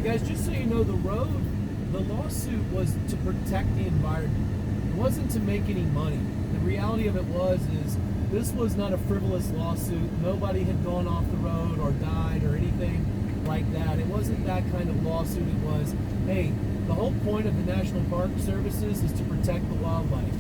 guys, just so you know, the lawsuit was to protect the environment. It wasn't to make any money. The reality of it is this was not a frivolous lawsuit. Nobody had gone off the road or died or anything like that. It wasn't that kind of lawsuit. It was, hey, the whole point of the National Park Services is to protect the wildlife.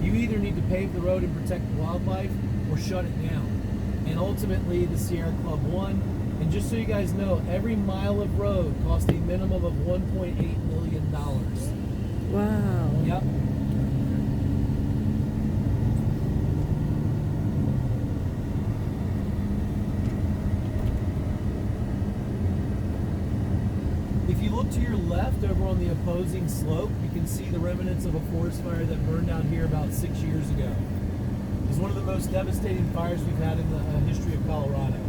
You either need to pave the road and protect the wildlife or shut it down. And ultimately, the Sierra Club won. And just so you guys know, every mile of road cost a minimum of $1.8 million. Wow. Yep. If you look to your left over on the opposing slope, you can see the remnants of a forest fire that burned out here about 6 years ago. It was one of the most devastating fires we've had in the history of Colorado.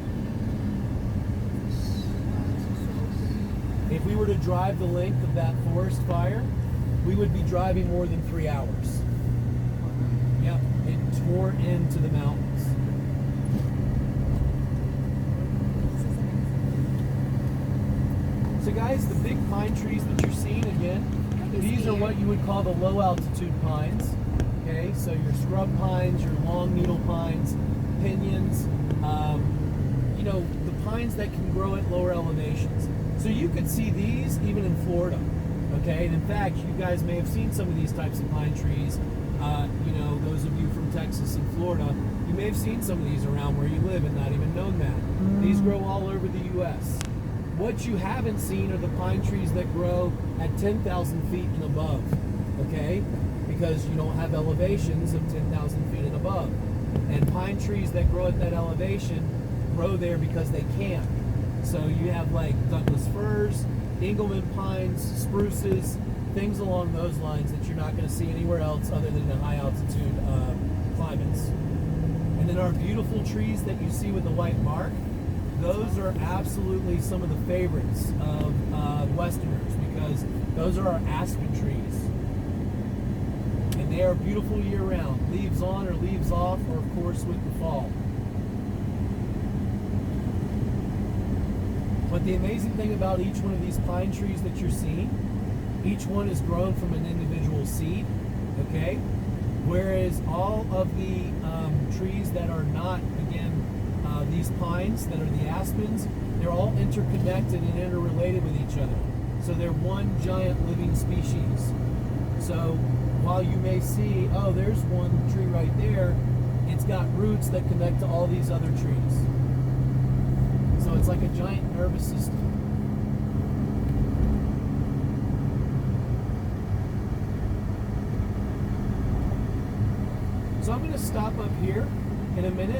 If we were to drive the length of that forest fire, we would be driving more than 3 hours. Yep, it tore into the mountains. So guys, the big pine trees that you're seeing, again, these are what you would call the low altitude pines. Okay, so your scrub pines, your long needle pines, pinyons, you know, the pines that can grow at lower elevations. So you could see these even in Florida, okay? And in fact, you guys may have seen some of these types of pine trees. You know, those of you from Texas and Florida, you may have seen some of these around where you live and not even known that. These grow all over the U.S. What you haven't seen are the pine trees that grow at 10,000 feet and above, okay? Because you don't have elevations of 10,000 feet and above. And pine trees that grow at that elevation grow there because they can. So you have like Douglas firs, Engelmann pines, spruces, things along those lines that you're not going to see anywhere else other than in high altitude climates. And then our beautiful trees that you see with the white mark, those are absolutely some of the favorites of Westerners because those are our aspen trees. And they are beautiful year round, leaves on or leaves off, or of course with the fall. But the amazing thing about each one of these pine trees that you're seeing, each one is grown from an individual seed, okay? Whereas all of the trees that are not, again, these pines that are the aspens, they're all interconnected and interrelated with each other. So they're one giant living species. So while you may see, oh, there's one tree right there, it's got roots that connect to all these other trees. So it's like a giant nervous system. So I'm going to stop up here in a minute.